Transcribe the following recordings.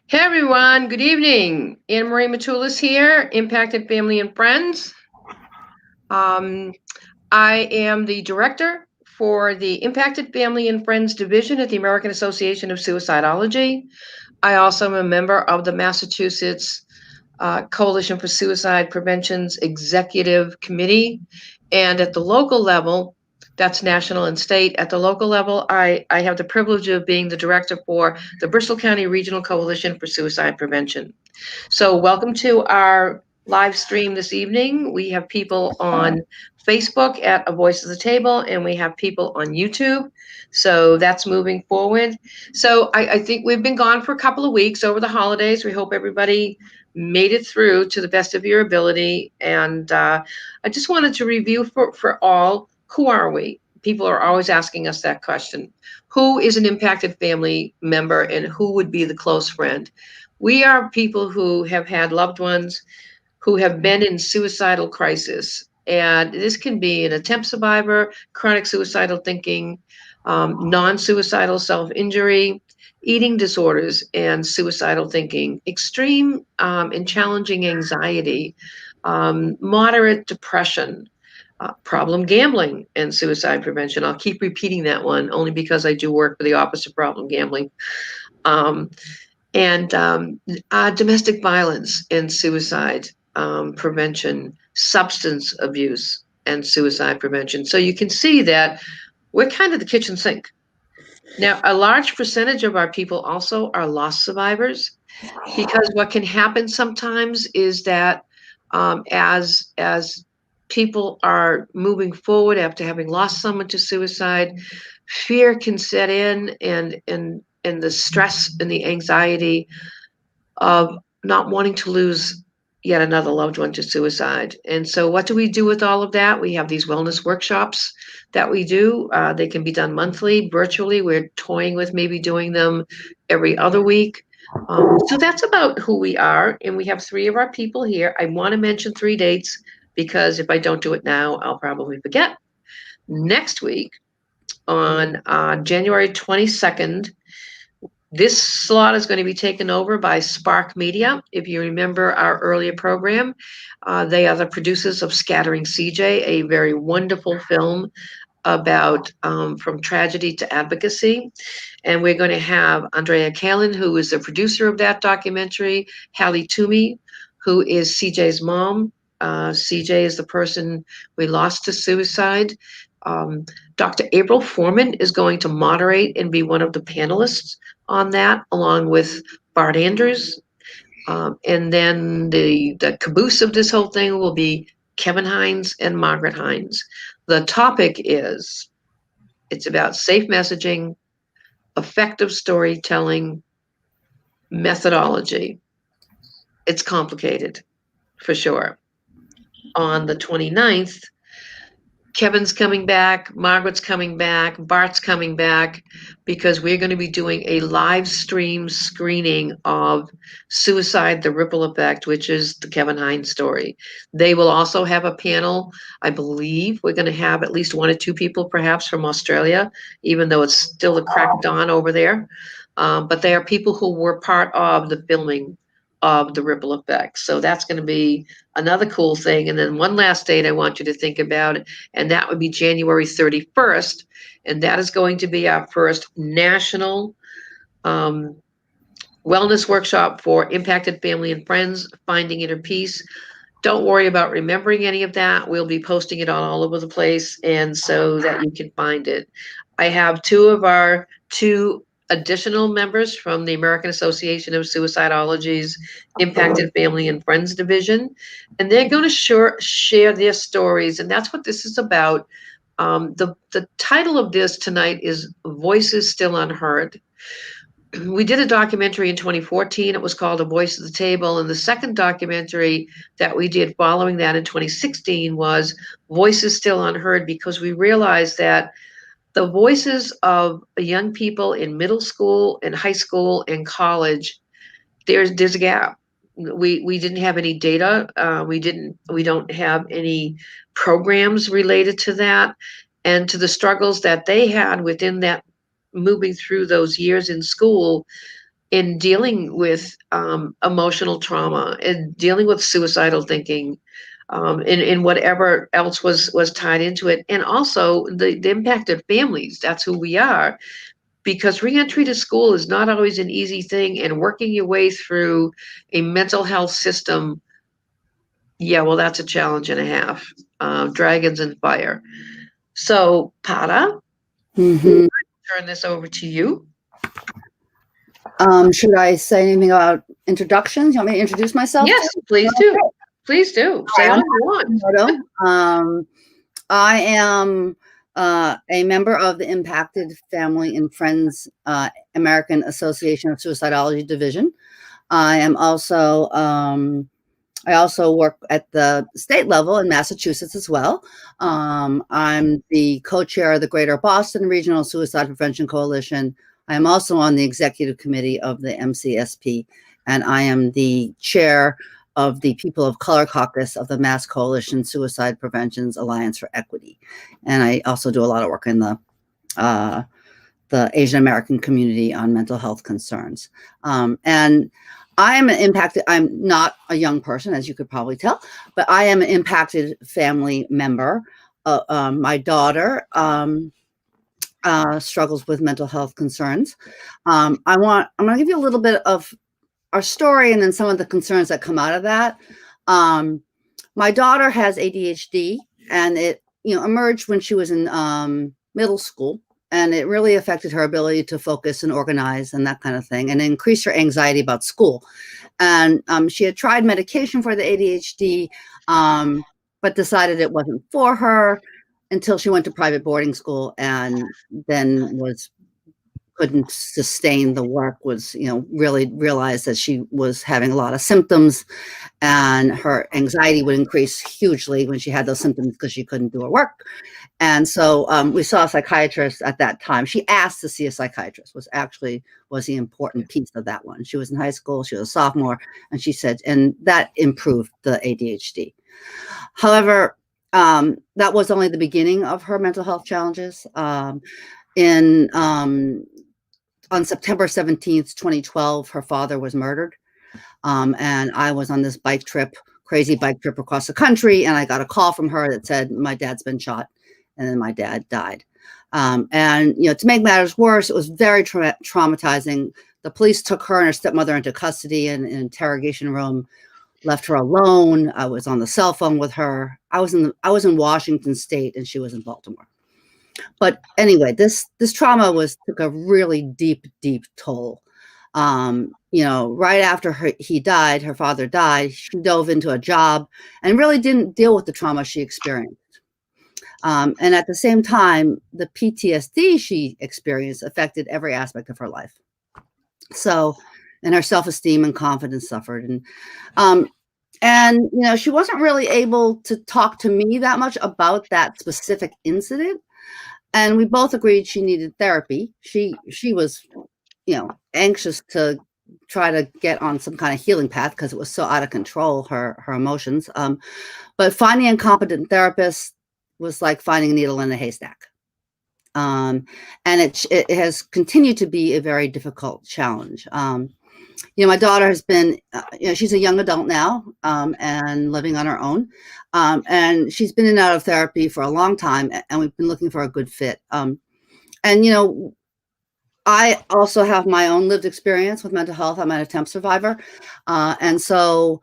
Hey everyone, good evening. Anna Marie Matulis here, Impacted Family and Friends. Um, I am the director for the Impacted Family and Friends Division at the American Association of Suicidology. I also am a member of the Massachusetts Coalition for Suicide Prevention's Executive Committee. And at the local level, that's national and state. At the local level, I have the privilege of being the director for the Bristol County Regional Coalition for Suicide Prevention. So welcome to our live stream this evening. We have people on Facebook at A Voice of the Table, and we have people on YouTube. So that's moving forward. So I think we've been gone for a couple of weeks over the holidays. We hope everybody made it through to the best of your ability. And I just wanted to review for all, who are we? People are always asking us that question. Who is an impacted family member and who would be the close friend? We are people who have had loved ones who have been in suicidal crisis. And this can be an attempt survivor, chronic suicidal thinking, non-suicidal self-injury, eating disorders, and suicidal thinking, extreme and challenging anxiety, moderate depression, problem gambling, and suicide prevention. I'll keep repeating that one only because I do work for the Office of Problem Gambling. Um, and domestic violence and suicide prevention, substance abuse and suicide prevention. So you can see that we're kind of the kitchen sink. Now, a large percentage of our people also are loss survivors, because what can happen sometimes is that as people are moving forward after having lost someone to suicide, fear can set in, and the stress and the anxiety of not wanting to lose yet another loved one to suicide. And so, what do we do with all of that? We have these wellness workshops that we do. They can be done monthly, virtually. We're toying with maybe doing them every other week. So that's about who we are. And we have three of our people here. I want to mention three dates because if I don't do it now, I'll probably forget. Next week, on January 22nd, this slot is going to be taken over by Spark Media. If you remember our earlier program, they are the producers of Scattering CJ, a very wonderful film about from tragedy to advocacy. And we're going to have Andrea Kalin, who is the producer of that documentary, Hallie Toomey, who is CJ's mom. CJ is the person we lost to suicide. Dr. April Foreman is going to moderate and be one of the panelists on that, along with Bart Andrews. And then the caboose of this whole thing will be Kevin Hines and Margaret Hines. The topic is, it's about safe messaging, effective storytelling, methodology. It's complicated, for sure. On the 29th, Kevin's coming back, Margaret's coming back, Bart's coming back, because we're going to be doing a live stream screening of Suicide, the Ripple Effect, which is the Kevin Hines story. They will also have a panel. I believe we're going to have at least one or two people perhaps from Australia, even though it's still a crack of dawn over there. But they are people who were part of the filming of the Ripple Effect. So that's going to be another cool thing. And then one last date I want you to think about, and that would be January 31st. And that is going to be our first national wellness workshop for impacted family and friends, finding inner peace. Don't worry about remembering any of that. We'll be posting it on all over the place, and so that you can find it. I have two of our two additional members from the American Association of Suicidology's Impacted Family and Friends Division, and they're going to share their stories, and that's what this is about. The title of this tonight is Voices Still Unheard. We did a documentary in 2014. It was called A Voice at the Table. And the second documentary that we did following that in 2016 was Voices Still Unheard, because we realized that the voices of young people in middle school and high school and college, there's a gap. We didn't have any data. We don't have any programs related to that and to the struggles that they had within that, moving through those years in school. in dealing with emotional trauma and dealing with suicidal thinking, and whatever else was tied into it, and also the impact of families. That's who we are, because reentry to school is not always an easy thing, and working your way through a mental health system, yeah, well, that's a challenge and a half. Dragons and fire. So, Pata, Mm-hmm. turn this over to you. Should I say anything about introductions? You want me to introduce myself too? Yes, please do. Please do. Say Hi, all I'm you want. Hashimoto. I am a member of the Impacted Family and Friends American Association of Suicidology Division. I am also I also work at the state level in Massachusetts as well. I'm the co-chair of the Greater Boston Regional Suicide Prevention Coalition. I am also on the executive committee of the MCSP, and I am the chair of the People of Color Caucus of the Mass Coalition Suicide Prevention's Alliance for Equity. And I also do a lot of work in the Asian American community on mental health concerns. And I'm impacted. I'm not a young person, as you could probably tell, but I am an impacted family member. My daughter struggles with mental health concerns. I'm going to give you a little bit of our story and then some of the concerns that come out of that. My daughter has ADHD, and it emerged when she was in middle school, and it really affected her ability to focus and organize and that kind of thing, and increased her anxiety about school. And she had tried medication for the ADHD, but decided it wasn't for her until she went to private boarding school, and then couldn't sustain the work, really realized that she was having a lot of symptoms, and her anxiety would increase hugely when she had those symptoms because she couldn't do her work. And so we saw a psychiatrist at that time. She asked to see a psychiatrist, was the important piece of that one. She was in high school, she was a sophomore, and she said, and that improved the ADHD. However, that was only the beginning of her mental health challenges. On September 17th, 2012, her father was murdered. And I was on this crazy bike trip across the country, and I got a call from her that said, my dad's been shot, and then my dad died. And to make matters worse, it was very traumatizing. The police took her and her stepmother into custody in an interrogation room, left her alone. I was on the cell phone with her. I was in Washington State, and she was in Baltimore. But anyway, this trauma took a really deep toll. Right after her father died, she dove into a job and really didn't deal with the trauma she experienced. And at the same time, the PTSD she experienced affected every aspect of her life. So, and her self-esteem and confidence suffered. And she wasn't really able to talk to me that much about that specific incident. And we both agreed she needed therapy. She was, anxious to try to get on some kind of healing path because it was so out of control, her emotions. But finding a competent therapist was like finding a needle in a haystack. And it has continued to be a very difficult challenge. My daughter has been, she's a young adult now, and living on her own. And she's been in and out of therapy for a long time, and we've been looking for a good fit. And I also have my own lived experience with mental health. I'm an attempt survivor. And so,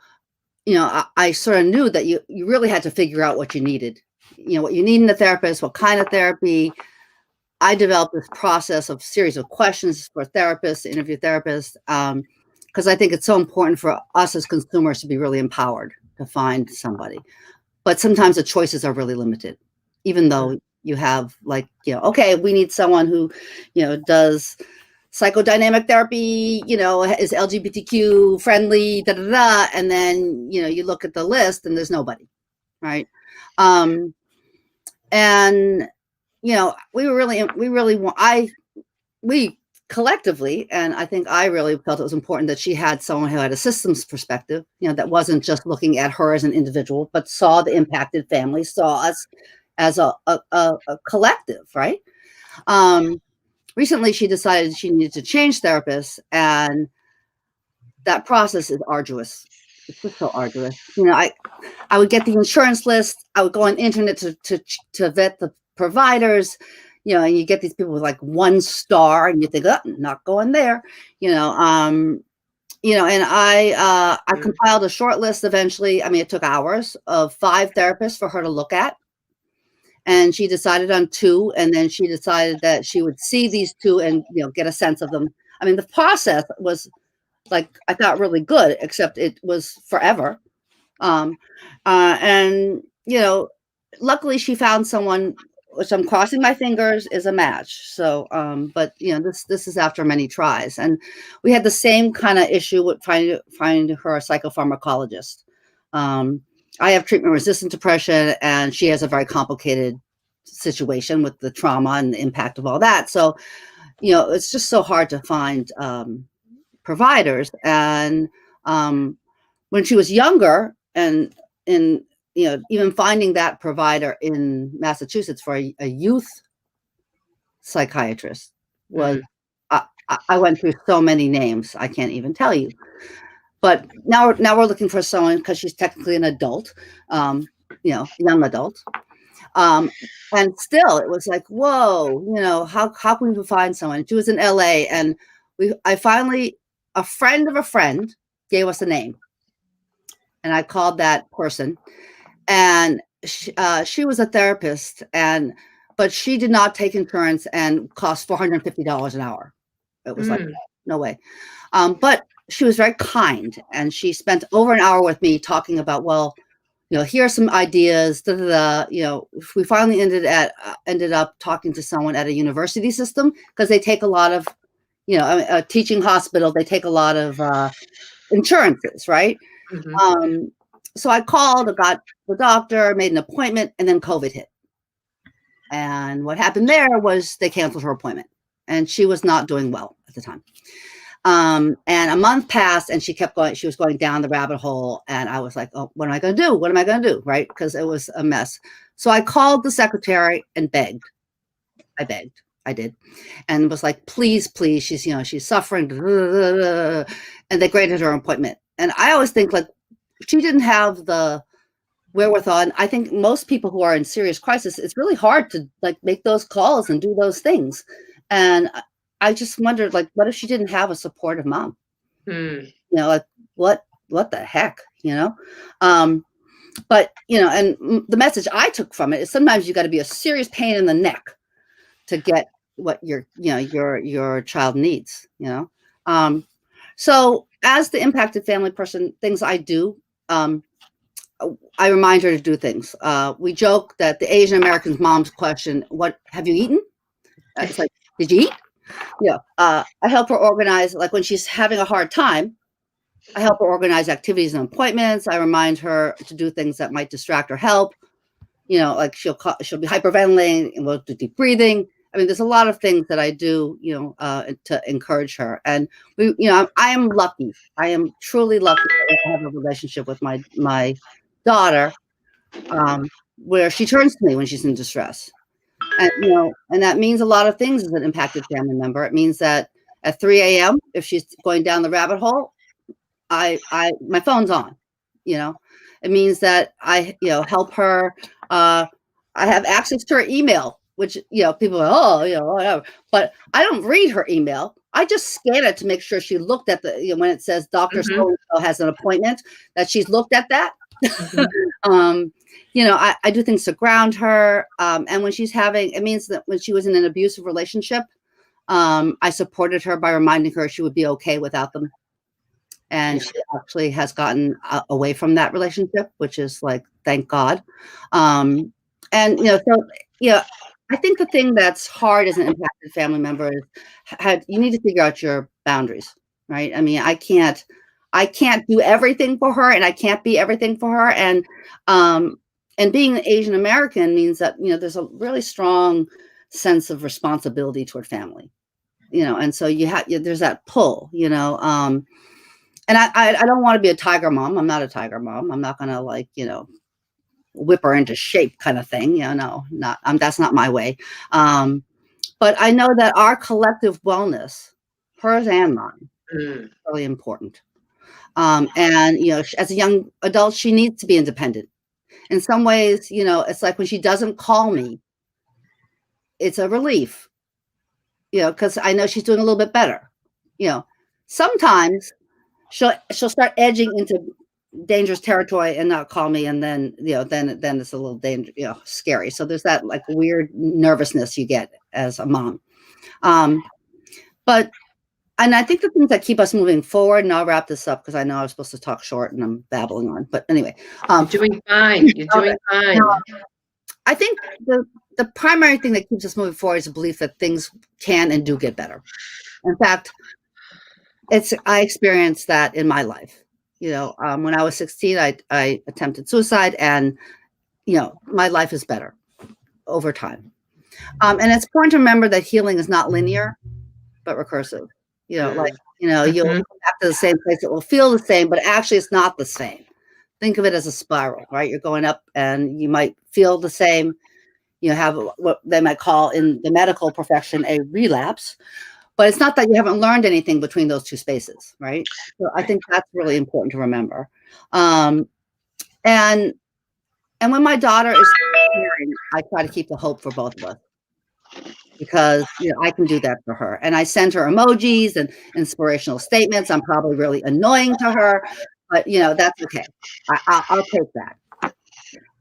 I sort of knew that you really had to figure out what you needed, what you need in a therapist, what kind of therapy. I developed this process of series of questions for therapists, interview therapists, because I think it's so important for us as consumers to be really empowered to find somebody. But sometimes the choices are really limited, even though you have okay, we need someone who, does psychodynamic therapy, is LGBTQ friendly, and then, you look at the list and there's nobody, right? And, we collectively, and I think I really felt it was important that she had someone who had a systems perspective, that wasn't just looking at her as an individual, but saw the impacted family, saw us as a collective, right? recently she decided she needed to change therapists, and that process is arduous. It's just so arduous. I would get the insurance list. I would go on the internet to vet the providers, and you get these people with like 1 star, and you think, oh, not going there, and I Mm. compiled a short list eventually. I mean, it took hours of 5 therapists for her to look at. And she decided on 2, and then she decided that she would see these 2 and, get a sense of them. I mean, the process was like, I thought really good, except it was forever. Um, and luckily she found someone, which I'm crossing my fingers is a match. So, but this is after many tries, and we had the same kind of issue with finding her a psychopharmacologist. I have treatment-resistant depression, and she has a very complicated situation with the trauma and the impact of all that. So, it's just so hard to find providers. And when she was younger, and even finding that provider in Massachusetts for a youth psychiatrist was, I went through so many names, I can't even tell you. But now we're looking for someone, because she's technically an adult, young adult. And still, it was like, whoa, how can we find someone? She was in LA, and I finally, a friend of a friend gave us a name, and I called that person, and she was a therapist, but she did not take insurance and cost $450 an hour. It was like, no way. But she was very kind, and she spent over an hour with me talking about, well, here are some ideas. We finally ended up talking to someone at a university system, because they take a lot of, a teaching hospital. They take a lot of insurances, right? Mm-hmm. So I called, I got the doctor, made an appointment, and then COVID hit. And what happened there was they canceled her appointment, and she was not doing well at the time. And a month passed, and she was going down the rabbit hole. And I was like, oh, what am I going to do? What am I going to do? Right. Because it was a mess. So I called the secretary and begged. I did. And was like, please, she's suffering. And they granted her appointment. And I always think, like, she didn't have the wherewithal. And I think most people who are in serious crisis, it's really hard to like make those calls and do those things. And I just wondered, like, what if she didn't have a supportive mom? Like, what the heck, but and the message I took from it is, sometimes you got to be a serious pain in the neck to get what your child needs. So as the impacted family person, things I do, I remind her to do things. We joke that the Asian American mom's question, what have you eaten? It's like, did you eat? I help her organize, like when she's having a hard time, I help her organize activities and appointments. I remind her to do things that might distract or help. Like she'll be hyperventilating, and we'll do deep breathing. I mean, there's a lot of things that I do, to encourage her. And I am lucky. I am truly lucky to have a relationship with my daughter, where she turns to me when she's in distress. And and that means a lot of things as an impacted family member. It means that at 3 a.m., if she's going down the rabbit hole, my phone's on. It means that I help her. I have access to her email, which people are, whatever. But I don't read her email. I just scan it to make sure she looked at the when it says Dr. So-and-so has an appointment, that she's looked at that. I do things to ground her. And when she's it means that when she was in an abusive relationship, I supported her by reminding her she would be okay without them. And she actually has gotten away from that relationship, which is like, thank God. And, I think the thing that's hard as an impacted family member is you need to figure out your boundaries, right? I mean, I can't do everything for her, and I can't be everything for her. And being an Asian American means that, there's a really strong sense of responsibility toward family, and so there's that pull, and I don't want to be a tiger mom. I'm not a tiger mom. I'm not going to whip her into shape kind of thing. No, that's not my way. But I know that our collective wellness, hers and mine, Mm. is really important. And as a young adult, she needs to be independent. In some ways, it's like when she doesn't call me, it's a relief, because I know she's doing a little bit better. Sometimes she'll start edging into dangerous territory and not call me, and then then it's a little scary. So there's that like weird nervousness you get as a mom. But and I think the things that keep us moving forward, and I'll wrap this up because I know I was supposed to talk short and I'm babbling on. But anyway, You're doing fine. You're doing fine. I think the primary thing that keeps us moving forward is a belief that things can and do get better. In fact, I experienced that in my life. When I was 16, I attempted suicide, and my life is better over time. And it's important to remember that healing is not linear, but recursive. You'll Mhm. come back to the same place. It will feel the same, but actually it's not the same. Think of it as a spiral, right? You're going up and you might feel the same. You have what they might call in the medical profession a relapse, but it's not that you haven't learned anything between those two spaces, right? So I think that's really important to remember. Um, and and when my daughter is hearing, I try to keep the hope for both of us, because I can do that for her. And I send her emojis and inspirational statements. I'm probably really annoying to her, but that's okay. I'll take that.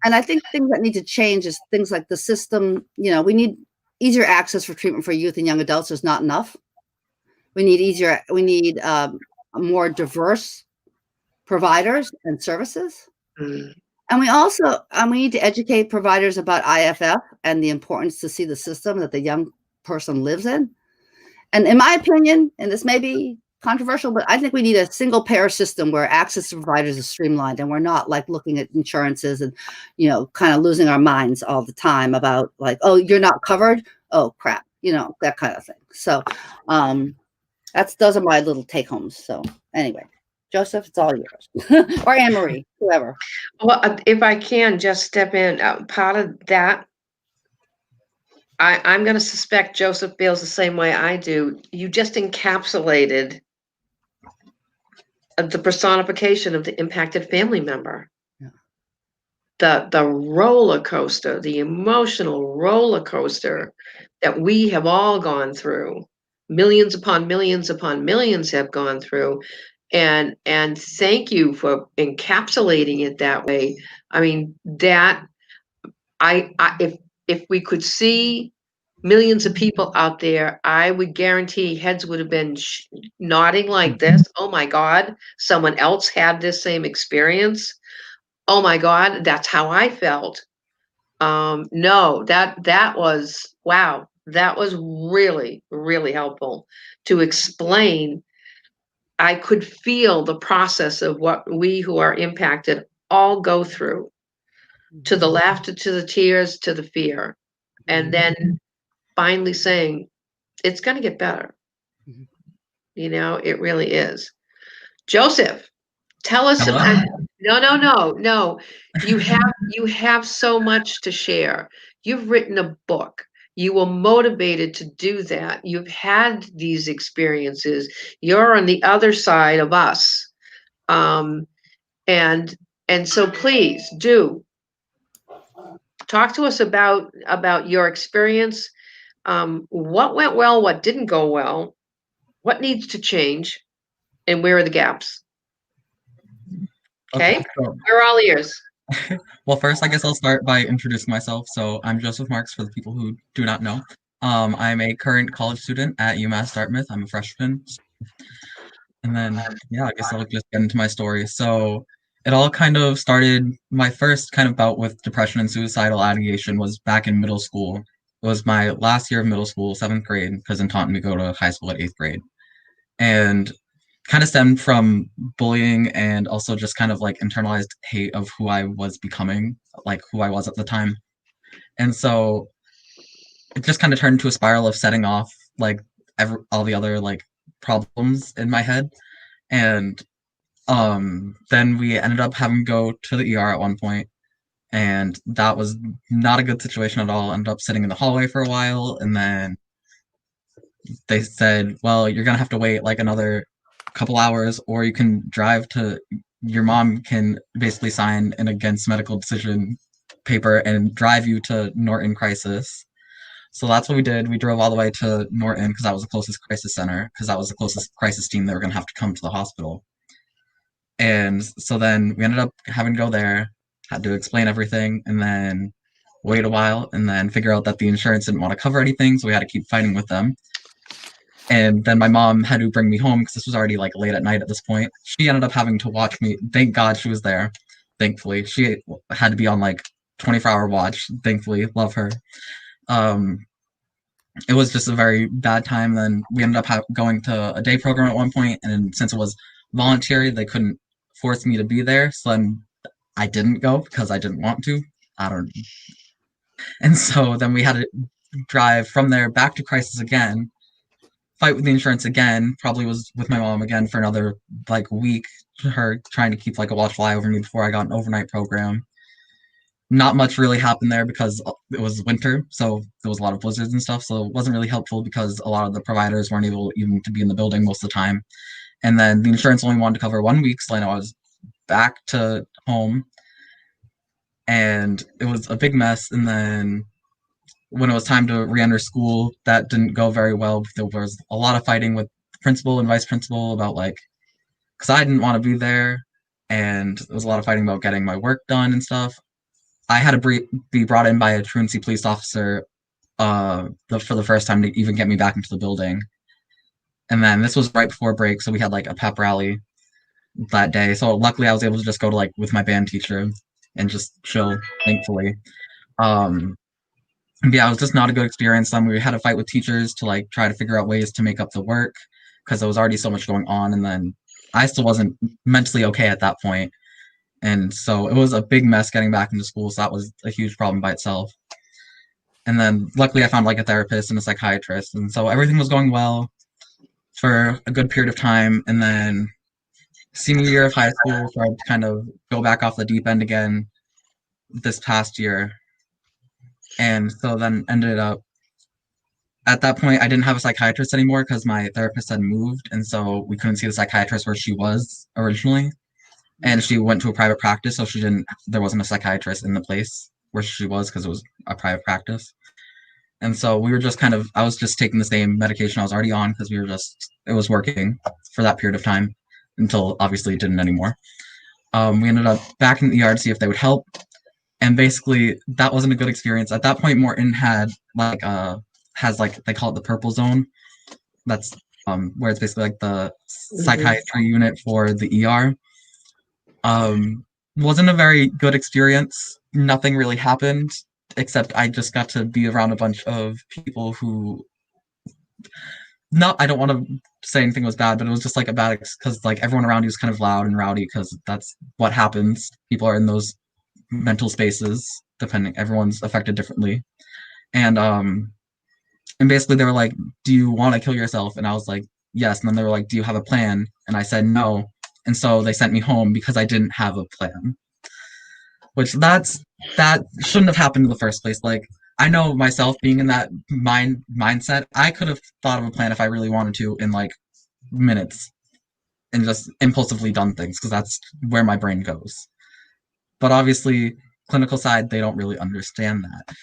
And I think things that need to change is things like the system. We need easier access for treatment for youth and young adults is not enough. We need more diverse providers and services. Mm. And we need to educate providers about IFF and the importance to see the system that the young person lives in. And in my opinion, and this may be controversial, but I think we need a single payer system where access to providers is streamlined, and we're not like looking at insurances and, kind of losing our minds all the time about like, oh, you're not covered. Oh, crap. That kind of thing. So those are my little take homes. So anyway, Joseph, it's all yours. Or Anne Marie, whoever. Well, if I can just step in, part of that, I'm going to suspect Joseph feels the same way I do. You just encapsulated the personification of the impacted family member. Yeah. The roller coaster, the emotional roller coaster that we have all gone through, millions upon millions have gone through. And thank you for encapsulating it that way. I mean, that if we could see millions of people out there, I would guarantee heads would have been nodding like this. Oh my God, someone else had this same experience. Oh my God, that's how I felt. No, that was wow. That was really, really helpful to explain. I could feel the process of what we who are impacted all go through, to the laughter, to the tears, to the fear, and then finally saying, it's going to get better. It really is. Joseph, tell us Hello? about. No. You have so much to share. You've written a book. You were motivated to do that. You've had these experiences. You're on the other side of us. Um, and so please do talk to us about your experience. What went well, what didn't go well, what needs to change, and where are the gaps? Okay, Okay, so, we're all ears. well, first, I guess I'll start by introducing myself. So, I'm Joseph Marks for the people who do not know. I'm a current college student at UMass Dartmouth. I'm a freshman. And then, yeah, I guess I'll just get into my story. So, it all kind of started, my first kind of bout with depression and suicidal ideation was back in middle school. It was my last year of middle school, seventh grade, because in Taunton we go to high school at eighth grade. And kind of stemmed from bullying and also just kind of like internalized hate of who I was becoming, like who I was at the time. And so it just kind of turned into a spiral of setting off like all the other like problems in my head. And then we ended up having to go to the ER at one point, and that was not a good situation at all. Ended up sitting in the hallway for a while, and then they said, well, you're gonna have to wait like another couple hours, or you can drive to your mom can basically sign an against medical decision paper and drive you to Norton Crisis. So that's what we did. We drove all the way to Norton because that was the closest crisis center, because that was the closest crisis team that were gonna have to come to the hospital. And so then we ended up having to go there, had to explain everything, and then wait a while, and then figure out that the insurance didn't want to cover anything, so we had to keep fighting with them. And then my mom had to bring me home because this was already like late at night at this point. She ended up having to watch me. Thank God she was there. Thankfully, she had to be on like 24-hour watch. Thankfully, love her. It was just a very bad time. Then we ended up going to a day program at one point, and since it was voluntary, they couldn't force me to be there. So then I didn't go because I didn't want to. I don't. And so then we had to drive from there back to crisis again, fight with the insurance again, probably was with my mom again for another like week, her trying to keep like a watchful eye over me before I got an overnight program. Not much really happened there because it was winter, so there was a lot of blizzards and stuff, so it wasn't really helpful because a lot of the providers weren't able even to be in the building most of the time. And then the insurance only wanted to cover 1 week, so I know I was back to home, and it was a big mess. And then when it was time to re-enter school, that didn't go very well. There was a lot of fighting with principal and vice principal about like, because I didn't want to be there, and there was a lot of fighting about getting my work done and stuff. I had to be brought in by a truancy police officer for the first time to even get me back into the building. And then this was right before break, so we had like a pep rally that day. So luckily I was able to just go to like with my band teacher and just chill, thankfully. Yeah, it was just not a good experience. We had to fight with teachers to like try to figure out ways to make up the work because there was already so much going on, and then I still wasn't mentally okay at that point. And so it was a big mess getting back into school, so that was a huge problem by itself. And then luckily I found like a therapist and a psychiatrist, and so everything was going well for a good period of time. And then senior year of high school started to kind of go back off the deep end again this past year. And so then ended up at that point I didn't have a psychiatrist anymore because my therapist had moved, and so we couldn't see the psychiatrist where she was originally. And she went to a private practice, so there wasn't a psychiatrist in the place where she was because it was a private practice. And so we were just I was just taking the same medication I was already on because it was working for that period of time until obviously it didn't anymore. We ended up back in the ER to see if they would help. And basically that wasn't a good experience. At that point, Morton has they call it the purple zone. That's where it's basically like the psychiatry unit for the ER. Wasn't a very good experience. Nothing really happened except I just got to be around a bunch of people who I don't want to say anything was bad, but it was just like a bad because like everyone around you was kind of loud and rowdy because that's what happens. People are in those mental spaces, everyone's affected differently. And basically they were like, do you want to kill yourself? And I was like, yes. And then they were like, do you have a plan? And I said no. And so they sent me home because I didn't have a plan. Which that shouldn't have happened in the first place. Like, I know myself being in that mindset, I could have thought of a plan if I really wanted to in like minutes and just impulsively done things because that's where my brain goes. But obviously, clinical side, they don't really understand that.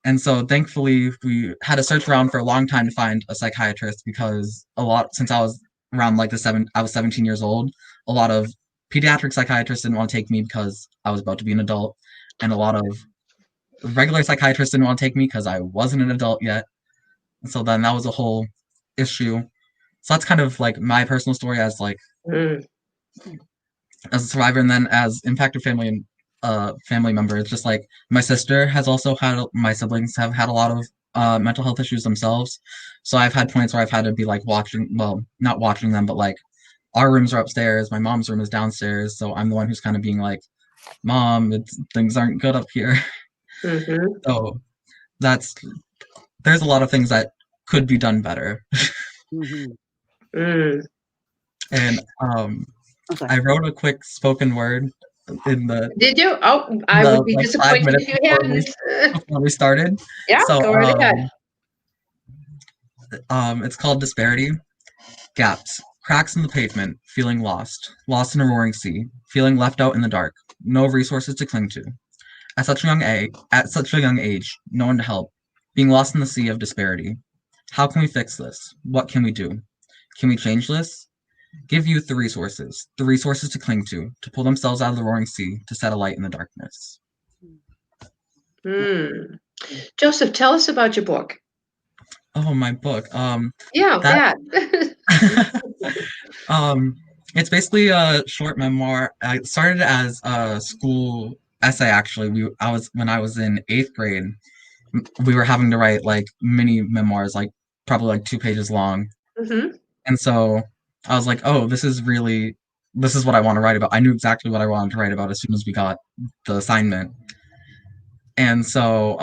And so thankfully, we had to search around for a long time to find a psychiatrist because since I was around like I was 17 years old, a lot of pediatric psychiatrists didn't want to take me because I was about to be an adult, and a lot of regular psychiatrists didn't want to take me because I wasn't an adult yet. And so then that was a whole issue. So that's kind of like my personal story as like as a survivor, and then as impacted family and family member. It's just like my sister has also my siblings have had a lot of mental health issues themselves. So I've had points where I've had to be like not watching them, but like our rooms are upstairs, my mom's room is downstairs, so I'm the one who's kind of being like, Mom, things aren't good up here. So there's a lot of things that could be done better. And okay. I wrote a quick spoken word in the. Did you? Oh, I would be disappointed if you hadn't. Before we started. Yeah, so, go right ahead. It's called Disparity. Gaps. Cracks in the pavement. Feeling lost. Lost in a roaring sea. Feeling left out in the dark. No resources to cling to. At such a young age, no one to help. Being lost in the sea of disparity. How can we fix this? What can we do? Can we change this? Give youth the resources to cling to pull themselves out of the roaring sea, to set a light in the darkness. Joseph, tell us about your book. Oh, my book. Yeah, that. It's basically a short memoir. I started as a school essay. Actually, when I was in 8th grade, we were having to write like mini memoirs, like probably like 2 pages long. Mm-hmm. And so I was like, oh, this is what I want to write about. I knew exactly what I wanted to write about as soon as we got the assignment. And so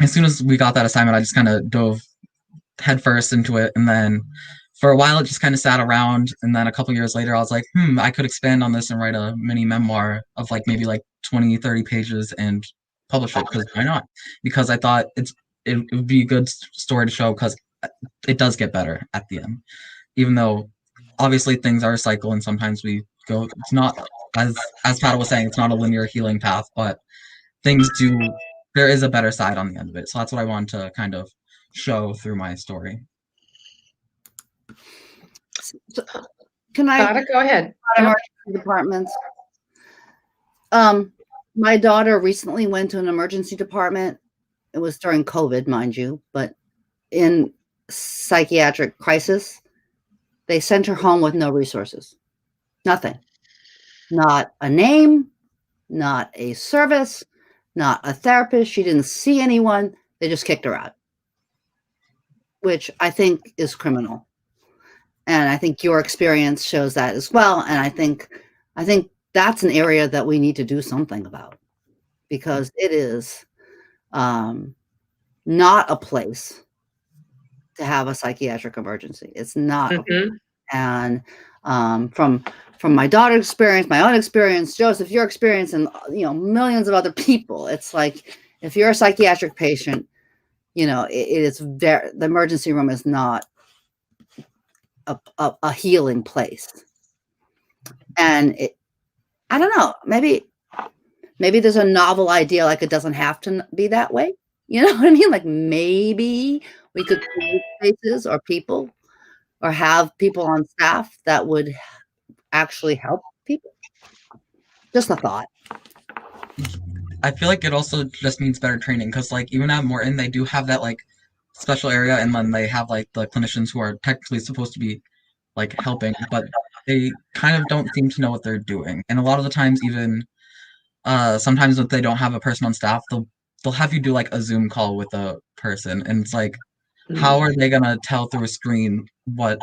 as soon as we got that assignment, I just kind of dove headfirst into it. And then for a while, it just kind of sat around. And then a couple years later, I was like, I could expand on this and write a mini memoir of like maybe like 20, 30 pages and publish it, because why not? Because I thought it would be a good story to show, because it does get better at the end. Even though obviously things are a cycle and sometimes we go, it's not, as Pat was saying, it's not a linear healing path, but there is a better side on the end of it. So that's what I wanted to kind of show through my story. So, can I go ahead. Emergency departments. My daughter recently went to an emergency department. It was during COVID, mind you, but in psychiatric crisis, they sent her home with no resources. Nothing. Not a name, not a service, not a therapist. She didn't see anyone. They just kicked her out, which I think is criminal. And I think your experience shows that as well. And I think that's an area that we need to do something about, because it is not a place to have a psychiatric emergency. It's not. And from my daughter's experience, my own experience, Joseph, your experience, and millions of other people, it's like, if you're a psychiatric patient, it is the emergency room is not a healing place. And I don't know, maybe there's a novel idea, like it doesn't have to be that way. You know what I mean? Like maybe we could create places or people, or have people on staff that would actually help people. Just a thought. I feel like it also just means better training, because like even at Morton, they do have that like special area, and then they have like the clinicians who are technically supposed to be like helping, but they kind of don't seem to know what they're doing. And a lot of the times, even sometimes if they don't have a person on staff, they'll have you do like a Zoom call with a person, and it's like, how are they gonna tell through a screen how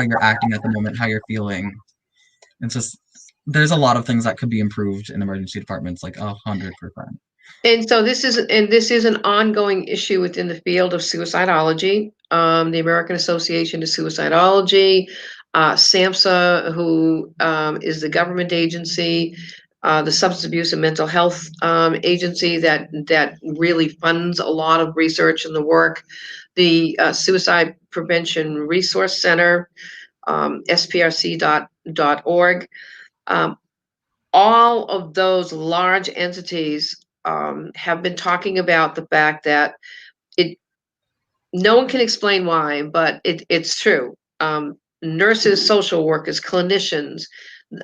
you're acting at the moment, how you're feeling? It's just, there's a lot of things that could be improved in emergency departments, like 100%. And so this is an ongoing issue within the field of suicidology. The American Association of Suicidology, SAMHSA, who is the government agency, the Substance Abuse and Mental Health agency that really funds a lot of research and the work, the Suicide Prevention Resource Center, sprc.org. All of those large entities have been talking about the fact that no one can explain why, but it's true. Nurses, social workers, clinicians,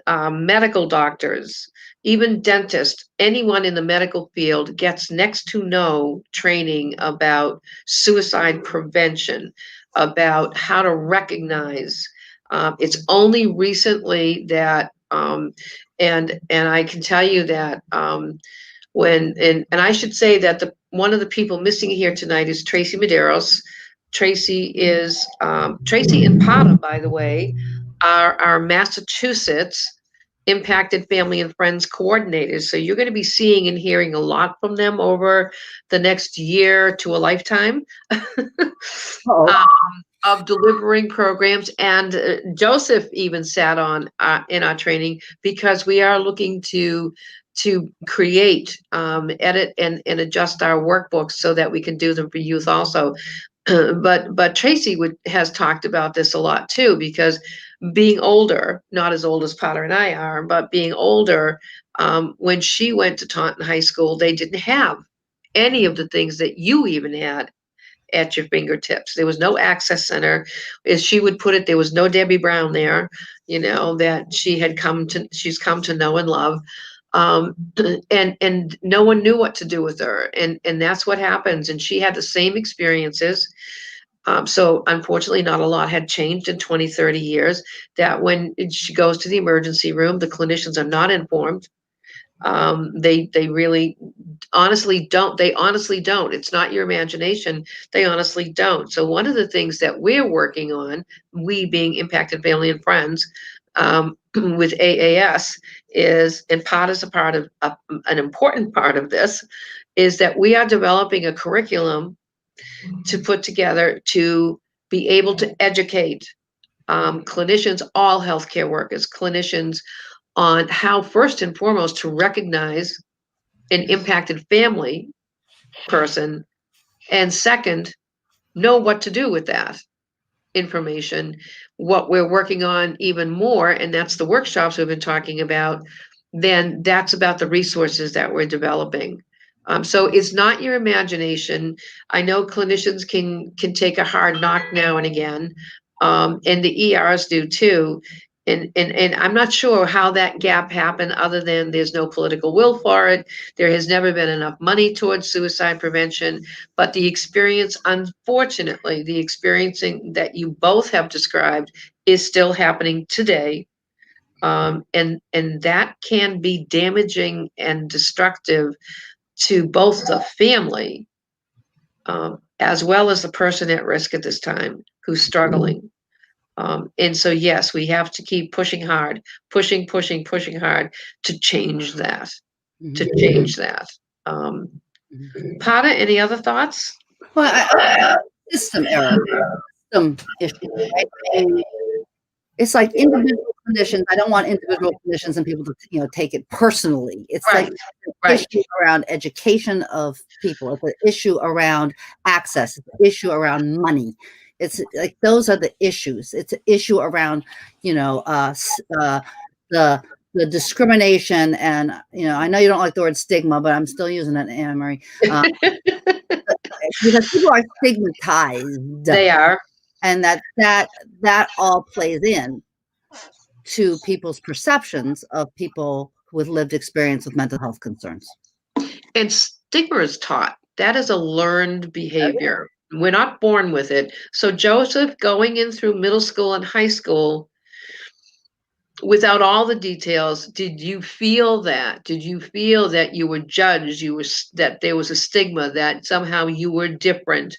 medical doctors, even dentists, anyone in the medical field gets next to no training about suicide prevention, about how to recognize. It's only recently that, and I can tell you that and I should say that one of the people missing here tonight is Tracy Medeiros. Tracy and Pata, by the way, are our Massachusetts impacted family and friends coordinators. So you're going to be seeing and hearing a lot from them over the next year to a lifetime of delivering programs. And Joseph even sat on in our training, because we are looking to create, edit, and adjust our workbooks so that we can do them for youth also. But Tracy has talked about this a lot too, because being older, not as old as Potter and I are, but being older, when she went to Taunton High School, they didn't have any of the things that you even had at your fingertips. There was no access center. As she would put it, there was no Debbie Brown there, that she's come to know and love. And no one knew what to do with her. And that's what happens. And she had the same experiences. So unfortunately, not a lot had changed in 20, 30 years, that when she goes to the emergency room, the clinicians are not informed. They really honestly don't. They honestly don't. It's not your imagination. They honestly don't. So one of the things that we're working on, we being Impacted Family and Friends, with AAS is, and part is a part of an important part of this, is that we are developing a curriculum to put together to be able to educate clinicians, all healthcare workers, clinicians, on how first and foremost to recognize an impacted family person, and second, know what to do with that information. What we're working on even more, and that's the workshops we've been talking about, then that's about the resources that we're developing. So it's not your imagination. I know clinicians can take a hard knock now and again, and the ERs do too. And I'm not sure how that gap happened, other than there's no political will for it. There has never been enough money towards suicide prevention. But the experience, unfortunately, the experiencing that you both have described is still happening today. And that can be damaging and destructive to both the family, as well as the person at risk at this time who's struggling. And so, yes, we have to keep pushing hard, pushing hard to change that, to change that. Pada, any other thoughts? Well, system error, system issue, right? I mean, it's like individual conditions. I don't want individual conditions and people to, take it personally. It's like an issue around education of people. It's an issue around access. It's an issue around money. It's like those are the issues. It's an issue around, the discrimination, and I know you don't like the word stigma, but I'm still using it, Anna Marie, because people are stigmatized. They are. And that all plays in to people's perceptions of people with lived experience with mental health concerns. And stigma is taught. That is a learned behavior. We're not born with it. So Joseph, going in through middle school and high school, without all the details, did you feel that? Did you feel that you were judged? That there was a stigma, that somehow you were different,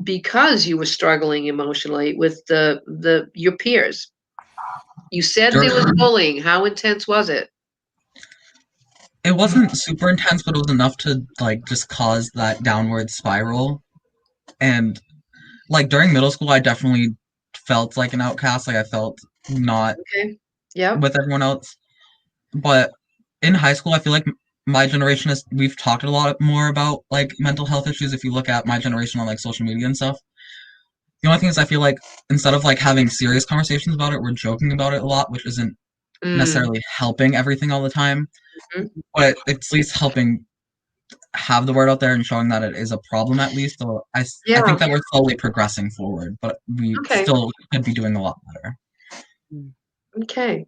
because you were struggling emotionally with your peers? You said there was bullying. How intense was it? It wasn't super intense, but it was enough to just cause that downward spiral. And during middle school, I definitely felt like an outcast. I felt not with everyone else. But in high school, I feel like my generation we've talked a lot more about mental health issues. If you look at my generation on social media and stuff, the only thing is I feel like instead of having serious conversations about it, we're joking about it a lot, which isn't necessarily helping everything all the time. But it's at least helping have the word out there and showing that it is a problem, at least. So I think that we're slowly progressing forward, but we still could be doing a lot better. Okay.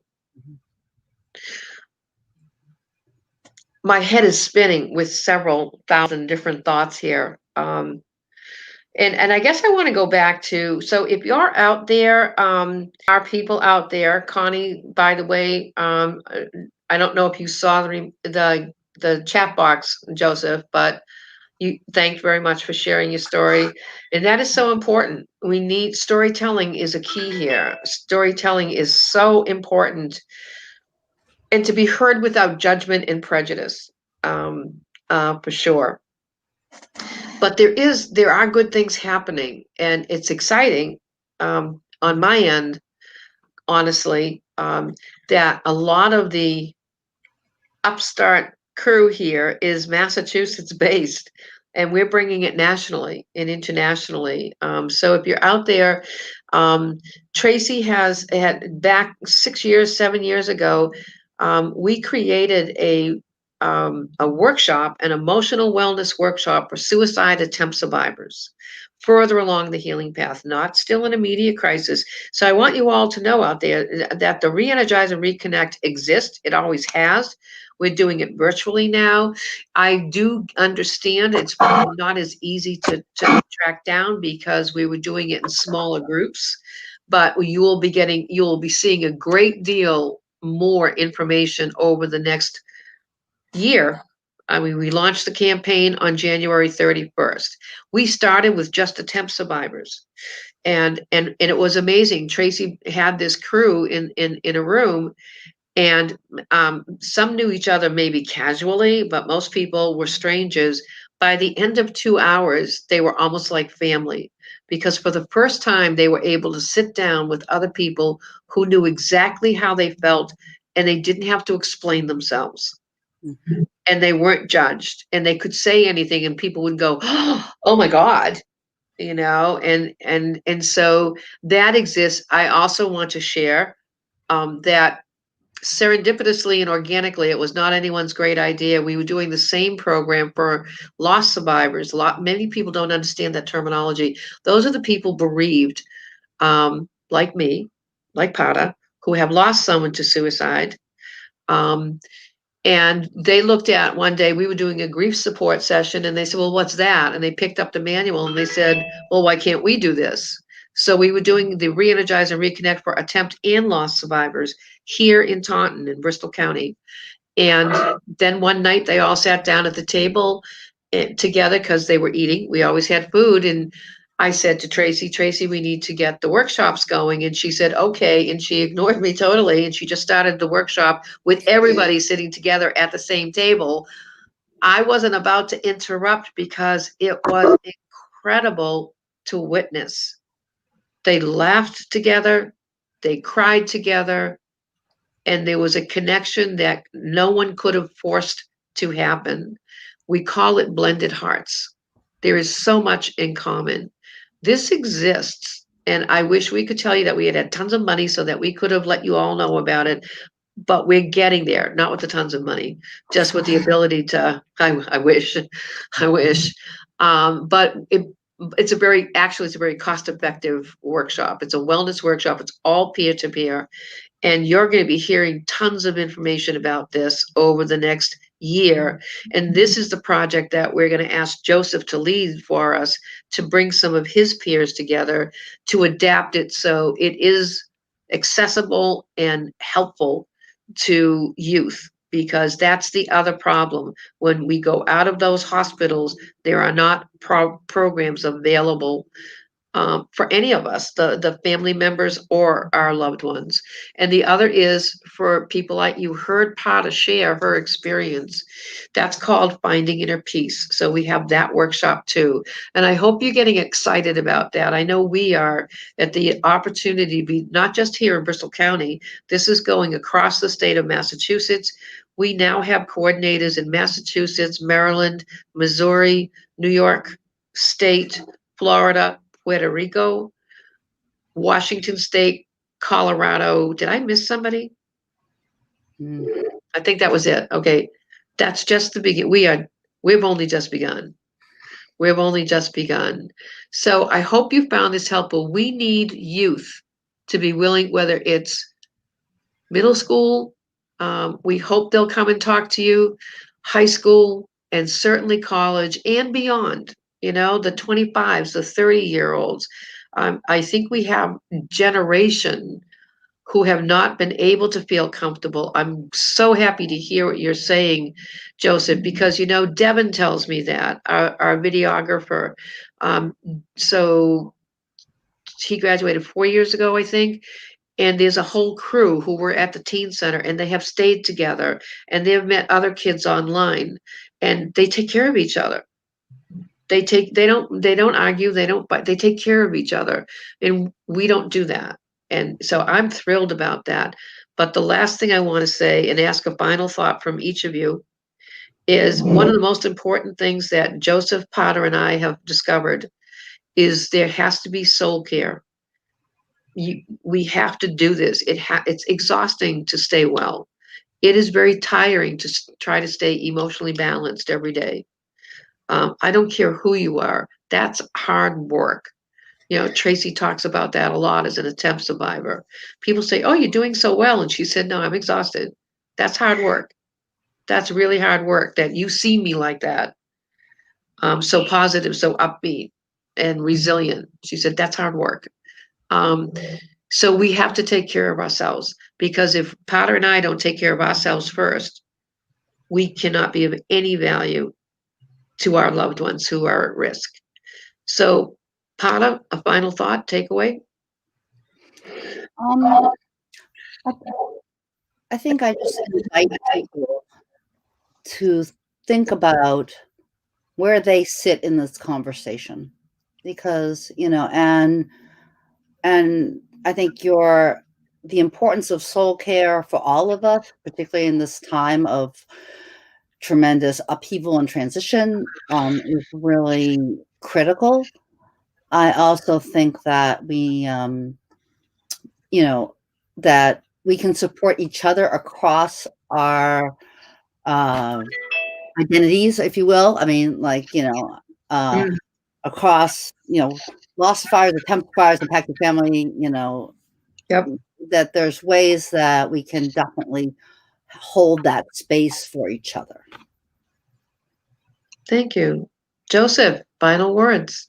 My head is spinning with several thousand different thoughts here. And I guess I want to go back to, so if you're out there, are people out there, Connie, by the way, I don't know if you saw the chat box, Joseph, but you thanked very much for sharing your story. And that is so important. Storytelling is a key here. Storytelling is so important, and to be heard without judgment and prejudice, for sure. But there are good things happening, and it's exciting, on my end, honestly, that a lot of the upstart crew here is Massachusetts based. and we're bringing it nationally and internationally. So if you're out there, Tracy had back 6 years, 7 years ago, we created a workshop, an emotional wellness workshop for suicide attempt survivors, further along the healing path, not still in immediate crisis. So I want you all to know out there that the Re-Energize and Reconnect exists. It always has. We're doing it virtually now. I do understand it's probably not as easy to track down because we were doing it in smaller groups, but you will be seeing a great deal more information over the next year. I mean, we launched the campaign on January 31st. We started with just attempt survivors. And it was amazing. Tracy had this crew in a room, and some knew each other maybe casually, but most people were strangers. By the end of 2 hours, they were almost like family, because for the first time, they were able to sit down with other people who knew exactly how they felt, and they didn't have to explain themselves. Mhm. And they weren't judged, and they could say anything, and people would go, "Oh my God." And so that exists. I also want to share that serendipitously and organically, it was not anyone's great idea. We were doing the same program for loss survivors. Many people don't understand that terminology. Those are the people bereaved, like me, like Pada, who have lost someone to suicide. Um, and they looked at one day, we were doing a grief support session, and they said, "Well, what's that?" And they picked up the manual and they said, "Well, why can't we do this?" So we were doing the Re-Energize and Reconnect for attempt and loss survivors here in Taunton in Bristol County. And then one night they all sat down at the table together because they were eating. We always had food. And I said to Tracy, we need to get the workshops going. And she said, okay. And she ignored me totally. And she just started the workshop with everybody sitting together at the same table. I wasn't about to interrupt because it was incredible to witness. They laughed together, they cried together, and there was a connection that no one could have forced to happen. We call it blended hearts. There is so much in common. This exists, and I wish we could tell you that we had tons of money so that we could have let you all know about it, but we're getting there, not with the tons of money, just with the ability to, I wish, I wish. But it's a very, actually, it's a very cost-effective workshop. It's a wellness workshop. It's all peer-to-peer. And you're going to be hearing tons of information about this over the next year. And this is the project that we're going to ask Joseph to lead for us, to bring some of his peers together to adapt it so it is accessible and helpful to youth. Because that's the other problem. When we go out of those hospitals, there are not programs available for any of us, the family members or our loved ones. And the other is for people like you heard Pada share her experience. That's called Finding Inner Peace. So we have that workshop too. And I hope you're getting excited about that. I know we are, at the opportunity to be not just here in Bristol County, this is going across the state of Massachusetts. We now have coordinators in Massachusetts, Maryland, Missouri, New York State, Florida, Puerto Rico, Washington State, Colorado. Did I miss somebody? Mm. I think that was it. Okay. That's just the beginning. We've only just begun. We've only just begun. So I hope you found this helpful. We need youth to be willing, whether it's middle school, we hope they'll come and talk to you, high school, and certainly college and beyond, the 25s, the 30-year-olds. I think we have generation who have not been able to feel comfortable. I'm so happy to hear what you're saying, Joseph, because, Devin tells me that, our videographer. So he graduated 4 years ago, I think. And there's a whole crew who were at the teen center, and they have stayed together, and they've met other kids online, and they take care of each other. They don't argue, but they take care of each other, and we don't do that. And so I'm thrilled about that. But the last thing I want to say and ask a final thought from each of you is one of the most important things that Joseph Potter and I have discovered is there has to be soul care. We have to do this. It's exhausting to stay well. It is very tiring to try to stay emotionally balanced every day. I don't care who you are. That's hard work. Tracy talks about that a lot as an attempt survivor. People say, "Oh, you're doing so well." And she said, "No, I'm exhausted." That's hard work. That's really hard work that you see me like that. So positive, so upbeat and resilient. She said, "That's hard work." Um, so we have to take care of ourselves, because if Potter and I don't take care of ourselves first, we cannot be of any value to our loved ones who are at risk. So, Potter, a final thought, takeaway? Um, I, I think I just invite people to think about where they sit in this conversation, because and I think the importance of soul care for all of us, particularly in this time of tremendous upheaval and transition, is really critical. I also think that that we can support each other across our uh, identities, if you will. I mean, Mm, across, loss fires, attempt fires, impacted family, yep. that there's ways that we can definitely hold that space for each other. Thank you. Joseph, final words.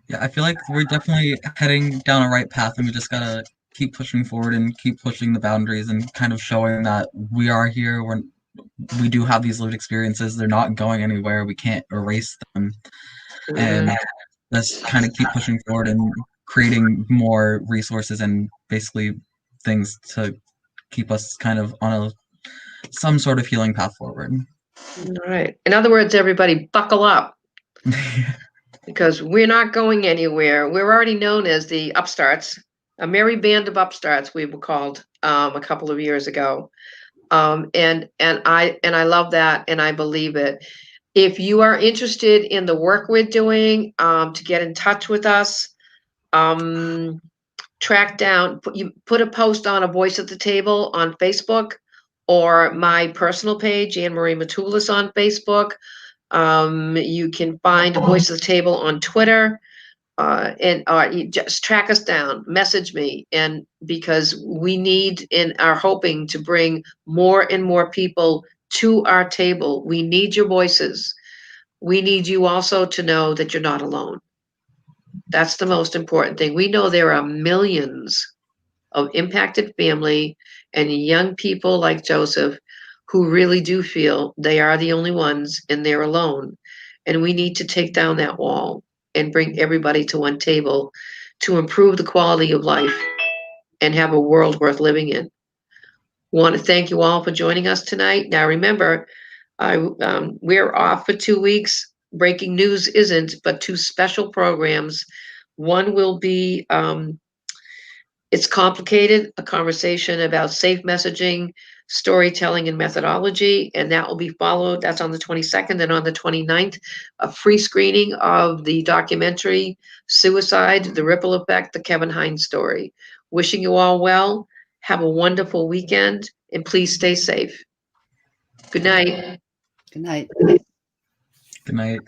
Yeah, I feel like we're definitely heading down a right path, and we just gotta keep pushing forward and keep pushing the boundaries and kind of showing that we are here. We do have these lived experiences. They're not going anywhere. We can't erase them. And let's kind of keep pushing forward and creating more resources and basically things to keep us kind of on some sort of healing path forward. All right. In other words, everybody, buckle up, because we're not going anywhere. We're already known as the upstarts, a merry band of upstarts, we were called a couple of years ago. And I love that, and I believe it. If you are interested in the work we're doing, to get in touch with us, track down, put a post on a Voice at the Table on Facebook, or my personal page, Anne Marie Matulis, on Facebook. You can find a Voice at the Table on Twitter. And you just track us down, message me, and because we need and are hoping to bring more and more people to our table. We need your voices. We need you also to know that you're not alone. That's the most important thing. We know there are millions of impacted family and young people like Joseph who really do feel they are the only ones and they're alone. And we need to take down that wall and bring everybody to one table to improve the quality of life and have a world worth living in. Want to thank you all for joining us tonight. Now remember, we're off for 2 weeks. Breaking news isn't, but 2 special programs. One will be It's Complicated, a conversation about safe messaging, storytelling, and methodology. And that will be followed, that's on the 22nd, and on the 29th, a free screening of the documentary Suicide, The Ripple Effect, the Kevin Hines story. Wishing you all well. Have a wonderful weekend, and please stay safe. Good night. Good night. Good night.